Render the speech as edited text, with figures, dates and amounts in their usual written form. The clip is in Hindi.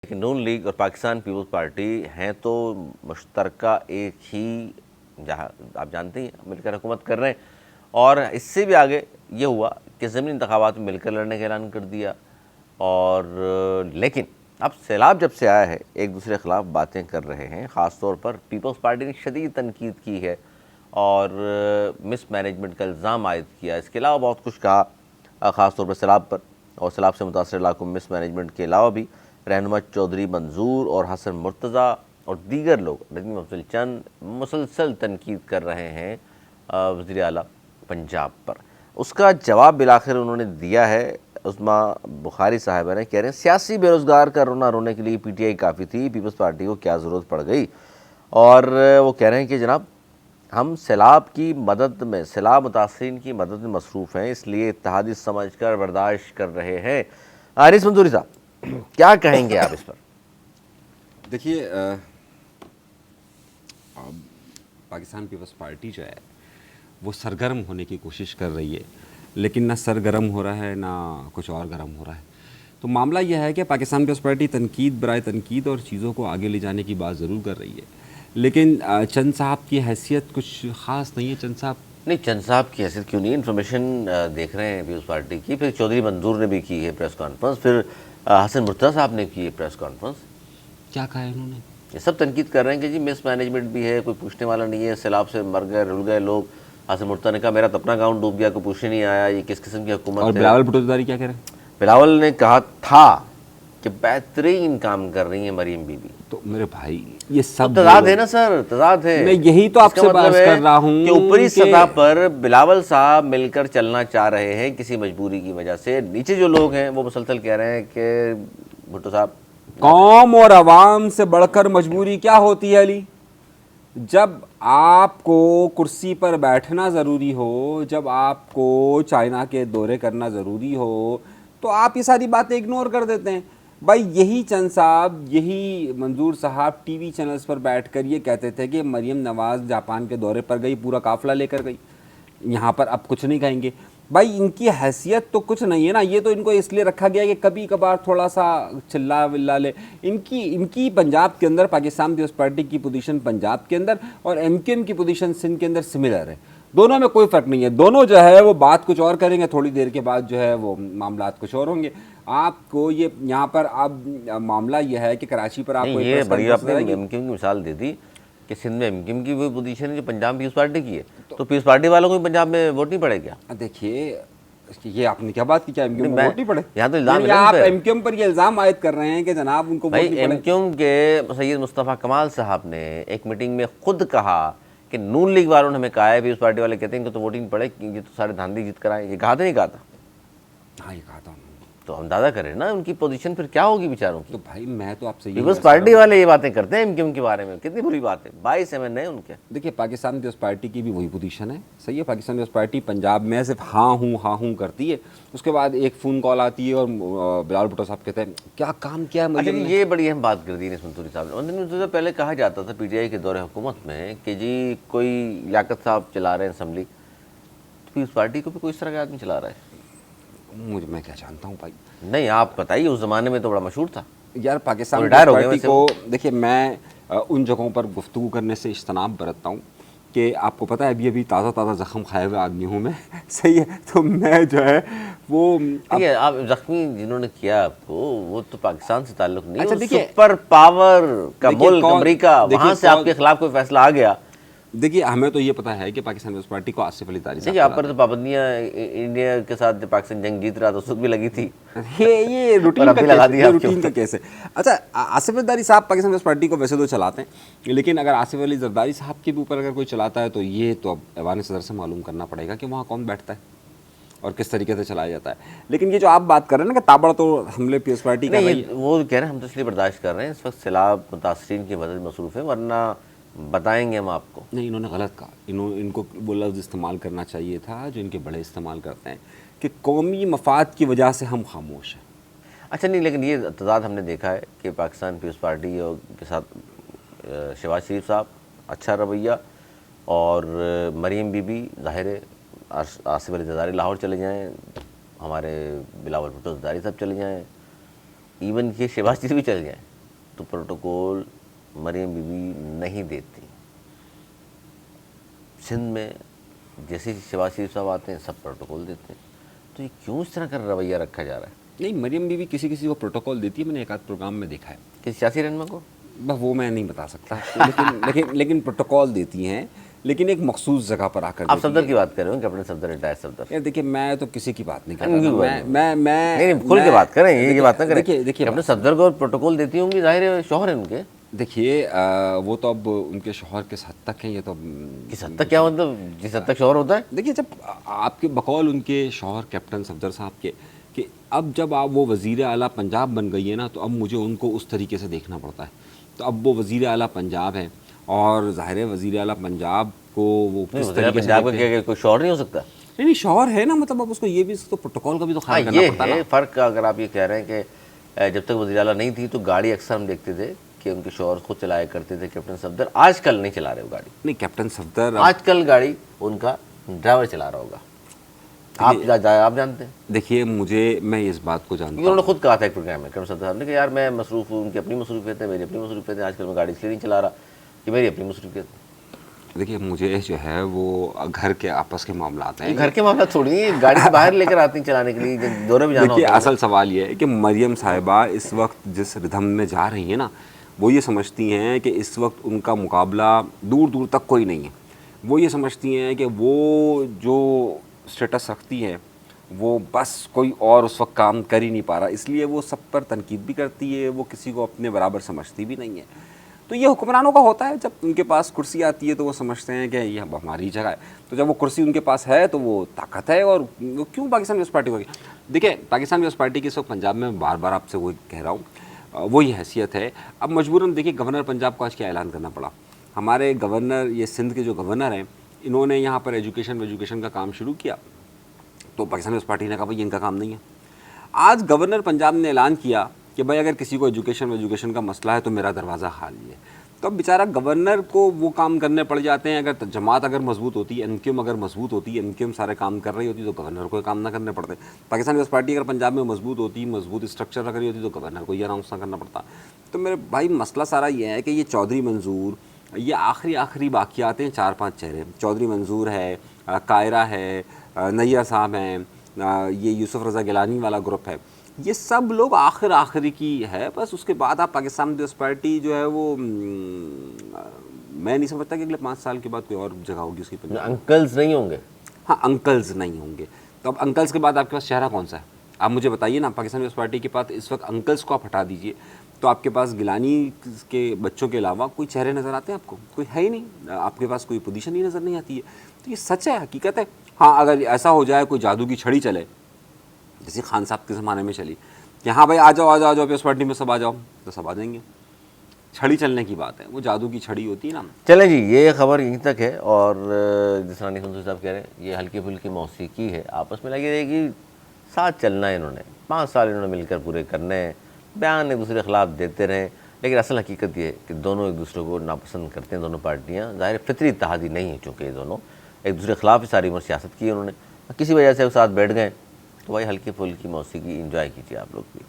कि नून लीग और पाकिस्तान पीपल्स पार्टी हैं तो मुश्तरका एक ही, जहाँ आप जानते हैं मिलकर हुकूमत कर रहे हैं। और इससे भी आगे ये हुआ कि ज़मीनी इंतखाबात में मिलकर लड़ने का ऐलान कर दिया। और लेकिन अब सैलाब जब से आया है एक दूसरे के ख़िलाफ़ बातें कर रहे हैं। ख़ास तौर पर पीपल्स पार्टी ने शदीद तनकीद की है और मिस मैनेजमेंट का इल्ज़ाम आयद किया। इसके अलावा बहुत कुछ कहा, ख़ास तौर पर सैलाब पर और सैलाब से मुतासर इलाकों में मिस मैनेजमेंट के अलावा भी रहनुमा चौधरी मंजूर और हसन मुर्तज़ा और दीगर लोग नदीम अफजल चंद मुसलसल तनकीद कर रहे हैं वज़ीर आला पंजाब पर। उसका जवाब बिलाखिर उन्होंने दिया है। उस्मा बुखारी साहिबा ने कह रहे हैं सियासी बेरोज़गार का रोना रोने के लिए पीटीआई काफ़ी थी, पीपल्स पार्टी को क्या ज़रूरत पड़ गई। और वो कह रहे हैं कि जनाब हम सैलाब की मदद में, सैलाब मुतासरीन की मदद में मसरूफ़ हैं, इसलिए इत्तेहादी समझ कर बर्दाश्त कर रहे हैं। आरिस मंजूरी साहब, क्या कहेंगे आप इस पर? देखिए, पाकिस्तान पीपल्स पार्टी जो है वो सरगर्म होने की कोशिश कर रही है, लेकिन ना सरगर्म हो रहा है ना कुछ और गर्म हो रहा है। तो मामला यह है कि पाकिस्तान पीपल्स पार्टी तनकीद बराए तनकीद और चीज़ों को आगे ले जाने की बात ज़रूर कर रही है, लेकिन चंद साहब की हैसियत कुछ ख़ास नहीं है। चंद साहब नहीं, चंद साहब की हैसियत क्यों नहीं, इन्फॉर्मेशन देख रहे हैं पीपल्स पार्टी की। फिर चौधरी मंजूर ने भी की है प्रेस कॉन्फ्रेंस, फिर हसन मुर्तज़ा साहब ने की है प्रेस कॉन्फ्रेंस। क्या कहा है उन्होंने? ये सब तनकीद कर रहे हैं कि जी मिस मैनेजमेंट भी है, कोई पूछने वाला नहीं है, सैलाब से मर गए रुल गए लोग। हसन मुर्तज़ा ने कहा मेरा तो अपना गाँव डूब गया, कोई पूछने नहीं आया, ये किस किस्म की हुकूमत है। और बिलावल भुट्टो ज़रदारी क्या कह रहे हैं? बिलावल ने कहा था कि बेहतरीन काम कर रही है मरीम बीबी। तो मेरे भाई ये सब तजाद है ना सर, तजाद है। मैं यही तो आपसे बात कर रहा हूँ कि ऊपरी सतह पर बिलावल साहब मिलकर चलना चाह रहे हैं किसी मजबूरी की वजह से, नीचे जो लोग हैं वो मुसलसल कह रहे हैं कि भुट्टो साहब, कौम और अवाम से बढ़कर मजबूरी क्या होती है अली? जब आपको कुर्सी पर बैठना ज़रूरी हो, जब आपको चाइना के दौरे करना ज़रूरी हो, तो आप ये सारी बातें इग्नोर कर देते हैं। भाई यही चंद साहब, यही मंजूर साहब टीवी चैनल्स पर बैठकर ये कहते थे कि मरियम नवाज़ जापान के दौरे पर गई, पूरा काफ़िला लेकर गई, यहाँ पर अब कुछ नहीं कहेंगे। भाई इनकी हैसियत तो कुछ नहीं है ना, ये तो इनको इसलिए रखा गया कि कभी कभार थोड़ा सा चिल्ला विल्ला ले। इनकी पंजाब के अंदर पाकिस्तान पीपल्स पार्टी की पोजीशन पंजाब के अंदर और एमक्यूएम की पोजीशन सिंध के अंदर सिमिलर है, दोनों में कोई फ़र्क नहीं है। दोनों जो है वो बात कुछ और करेंगे, थोड़ी देर के बाद जो है वो मामला कुछ और होंगे। आपको ये यहाँ पर अब मामला ये है कि कराची पर आपको ये बड़ी आपने एमक्यूएम की मिसाल दे दी कि सिंध में एमक्यूएम की वो पोजीशन है जो पंजाब पीपल्स पार्टी की है, तो पीपल्स पार्टी वालों को पंजाब में वोट नहीं पड़े क्या? देखिए ये आपने क्या बात की, क्या एमक्यूएम को वोट नहीं पड़े? यहाँ तो इल्जाम है आप एमक्यूएम पर ये इल्जाम आयद कर रहे हैं कि जनाब उनको वोट नहीं पड़े। एमक्यूएम के सैयद मुस्तफ़ा कमाल साहब ने एक मीटिंग में खुद कहा कि नून लीग वालों ने हमें कहा है, भी उस पार्टी वाले कहते हैं इनको तो वोटिंग पड़े, ये तो सारे धांधली जीत कर आए। ये कहा था नहीं कहा था? हाँ ये कहा था। तो अंदाजा करें ना उनकी पोजीशन फिर क्या होगी बेचारों की। तो भाई मैं तो आपसे पीपल्स पार्टी वाले ये बातें करते हैं एमक्यूएम के बारे में, कितनी बुरी बात है। 22 एमएनए उनके। देखिए पाकिस्तान पीपल्स पार्टी की भी वही पोजीशन है, सही है। पाकिस्तान पीपल्स पार्टी पंजाब में सिर्फ हाँ हूँ करती है, उसके बाद एक फ़ोन कॉल आती है और बिलावल भुट्टो साहब कहते हैं क्या काम किया है। अच्छा ये बड़ी अहम बात कर दी मंसूरी साहब ने। पहले कहा जाता था पीटीआई के दौरे हुकूमत में कि जी कोई लियाकत साहब चला रहे हैं असम्बली, तो पीपल्स पार्टी को भी कोई इस तरह का आदमी चला रहा है। मैं क्या जानता हूँ भाई। नहीं आप बताइए, उस ज़माने में तो बड़ा मशहूर था यार पाकिस्तान पार्टी को। देखिए मैं उन जगहों पर गुफ्तगू करने से इज्तनाब बरतता हूँ कि आपको पता है अभी ताज़ा ज़ख्म खाए हुए आदमी हूँ मैं, सही है। तो मैं जो है वो आप जख्मी जिन्होंने किया आपको, वो तो पाकिस्तान से ताल्लुक़ नहीं। अच्छा देखिए, सुपर पावर का मुल्क अमेरिका, वहाँ से आपके खिलाफ कोई फैसला आ गया। देखिए हमें तो ये पता है कि पाकिस्तान पीपल्स पार्टी को आसिफ अली ज़रदारी देखिए आप पर तो पाबंदियाँ इंडिया के साथ जब पाकिस्तान जंग जीत रहा तो उसको भी लगी थी। ये रूटीन का केस है। अच्छा आसिफ अली ज़रदारी साहब पाकिस्तान पीपल्स पार्टी को वैसे तो चलाते हैं, लेकिन अगर आसिफ अली ज़रदारी साहब के भी ऊपर अगर कोई चलाता है तो ये तो अब ऐवान सदर से मालूम करना पड़ेगा कि वहाँ कौन बैठता है और किस तरीके से चलाया जाता है। लेकिन ये जो आप बात कर रहे हैं ना कि ताबड़ तो हमले पीपल्स पार्टी का, वो कह रहे हैं हम तो इसलिए बर्दाश्त कर रहे हैं, इस वक्त सैलाब मुतासरीन की मदद मसरूफ़ है, वरना बताएंगे हम आपको। नहीं इन्होंने गलत कहा। इनको वो लफ्ज़ इस्तेमाल करना चाहिए था जो इनके बड़े इस्तेमाल करते हैं कि कौमी मफाद की वजह से हम खामोश हैं। अच्छा नहीं, लेकिन ये तजाद हमने देखा है कि पाकिस्तान पीपल्स पार्टी के साथ शहबाज शरीफ साहब अच्छा रवैया, और मरीम बीबी ज़ाहिर है, आसिफ अली ज़रदारी लाहौर चले जाएँ, हमारे बिलावल भुट्टो ज़रदारी साहब चले जाएँ, इवन कि शहबाज शरीफ भी चले जाएँ, तो प्रोटोकॉल मरियम बीबी नहीं देती। सिंध में जैसे शहबाज शरीफ साहब आते हैं सब प्रोटोकॉल देते हैं, तो ये क्यों इस तरह का रवैया रखा जा रहा है? नहीं, मरियम बीवी किसी किसी को प्रोटोकॉल देती है, मैंने एक आध प्रोग्राम में देखा है। किसी सियासी रहनुमा को? बस वो मैं नहीं बता सकता, लेकिन प्रोटोकॉल देती हैं, लेकिन एक मखसूस जगह पर आकर। आप सफदर की बात कर रहे हो, कैप्टन सफदर, रिटायर्ड सफदर? यार देखिए, मैं तो किसी की बात नहीं कर नहीं, रहा, मैं नहीं, खुल के बात करें, ये बात ना करें। देखिए कैप्टन सफदर को प्रोटोकॉल देती होंगी, जाहिर है शौहर है उनके। देखिए वो तो अब उनके शौहर किस हद तक हैं, ये तो किस हद तक, क्या मतलब जिस हद तक शौहर होता है? देखिए, जब आपके बकौल उनके शौहर कैप्टन सफदर साहब के कि अब जब आप वो वज़ीर आला पंजाब बन गई है ना, तो अब मुझे उनको उस तरीके से देखना पड़ता है। तो अब वो वज़ीर आला पंजाब है, और ज़ाहिर है वज़ीर आला पंजाब को वो किस तरीके से पंजाब का क्या कोई शौहर नहीं हो सकता? नहीं, शौहर है ना, मतलब अब उसको ये भी तो प्रोटोकॉल का भी तो ख्याल करना पड़ता है ये फ़र्क। अगर आप ये कह रहे हैं कि जब तक वज़ीर आला नहीं थी तो गाड़ी अक्सर हम देखते थे कि उनके शौहर खुद चलाया करते थे, कैप्टन सफदर। आजकल नहीं चला रहे वो गाड़ी। नहीं, कैप्टन सफदर आजकल गाड़ी उनका ड्राइवर चला रहा होगा। आप जानते हैं? देखिए, मैं इस बात को जानता हूँ, उन्होंने खुद कहा था एक प्रोग्राम में, कैप्टन सफदर साहब ने, कि यार मैं मसरूफ़ हूँ, उनकी अपनी मसरूफियत है, मेरी अपनी मसरूफियत है, आजकल मैं गाड़ी इसलिए नहीं चला रहा कि मेरी अपनी मसरूफियत है। देखिए, मुझे जो है वो घर के आपस के मामलात हैं। घर के मामला छोड़िए, गाड़ी से बाहर लेकर आती हैं चलाने के लिए, दौरे में जाना देखिए, होता है। असल सवाल ये है कि मरियम साहिबा इस वक्त जिस रिधम में जा रही है ना, वो ये समझती हैं कि इस वक्त उनका मुकाबला दूर दूर तक कोई नहीं है। वो ये समझती हैं कि वो जो स्टेटस रखती हैं वो बस कोई और उस वक्त काम कर ही नहीं पा रहा, इसलिए वो सब पर तनकीद भी करती है, वो किसी को अपने बराबर समझती भी नहीं है। तो ये हुक्मरानों का होता है, जब उनके पास कुर्सी आती है तो वो समझते हैं कि ये अब हमारी जगह है। तो जब वो कुर्सी उनके पास है तो वो ताकत है। और वो क्यों पाकिस्तान पीपल्स पार्टी होगी? देखिए, पाकिस्तान पीपल्स पार्टी की इस वक्त पंजाब में बार बार आपसे वही कह रहा हूँ, वही हैसियत है। अब मजबूरन देखिए, गवर्नर पंजाब को आज क्या ऐलान करना पड़ा। हमारे गवर्नर, ये सिंध के जो गवर्नर हैं, इन्होंने यहाँ पर एजुकेशन का काम शुरू किया, तो पाकिस्तान पीपल्स पार्टी ने कहा भाई इनका काम नहीं है। आज गवर्नर पंजाब ने ऐलान किया कि भाई अगर किसी को एजुकेशन का मसला है तो मेरा दरवाज़ा खाली है। तो अब बेचारा गवर्नर को वो काम करने पड़ जाते हैं। अगर जमात अगर मजबूत होती, एनक्यूएम अगर मजबूत होती, एनक्यूएम सारे काम कर रही होती, तो गवर्नर को काम ना करने पड़ते। पाकिस्तान पीपल्स पार्टी अगर पंजाब में मजबूत होती, मजबूत स्ट्रक्चर रख रही होती, तो गवर्नर को ये अनाउंस ना करना पड़ता। तो मेरे भाई, मसला सारा ये है कि ये चौधरी मंजूर, ये आखिरी बाकियात हैं, 4-5 चेहरे। चौधरी मंजूर है, कायरा है, नैया साहब हैं, ये यूसुफ रज़ा गिलानी वाला ग्रुप है, ये सब लोग आखिरी की है। बस उसके बाद आप पाकिस्तान पीपल्स पार्टी जो है वो मैं नहीं समझता कि अगले 5 साल के बाद कोई और जगह होगी उसकी। अंकल्स नहीं होंगे? हाँ, अंकल्स नहीं होंगे। तो अब अंकल्स के बाद आपके पास चेहरा कौन सा है? आप मुझे बताइए ना। पाकिस्तान पीपल्स पार्टी के पास इस वक्त अंकल्स को आप हटा दीजिए तो आपके पास गिलानी के बच्चों के अलावा कोई चेहरे नज़र आते हैं आपको? कोई है ही नहीं। आपके पास कोई पोजीशन ही नज़र नहीं आती है। तो ये सच है, हकीकत है। हाँ, अगर ऐसा हो जाए, कोई जादू की छड़ी चले, जैसे खान साहब के ज़माने में चली कि हाँ भाई आ जाओ पीपल्स पार्टी में सब आ जाओ, तो सब आ जाएंगे। छड़ी चलने की बात है, वो जादू की छड़ी होती है ना। चलें जी, ये खबर यहीं तक है। और जिस रानी संतोष साहब कह रहे हैं, ये हल्की फुल्की मौसीकी है, आपस में लगी रहेगी, साथ चलना है इन्होंने। 5 साल इन्होंने मिलकर पूरे करने हैं, बयान एक दूसरे के खिलाफ देते रहें। लेकिन असल हकीकत ये है कि दोनों एक दूसरे को नापसंद करते हैं, दोनों पार्टियाँ। ज़ाहिर फितरी इत्तेहादी नहीं है, चूँकि ये दोनों एक दूसरे के खिलाफ ही सारी उम्र सियासत की है उन्होंने, किसी वजह से साथ बैठ गए। तो भाई हल्की फुल्की मौसीकी इंजॉय कीजिए आप लोग भी।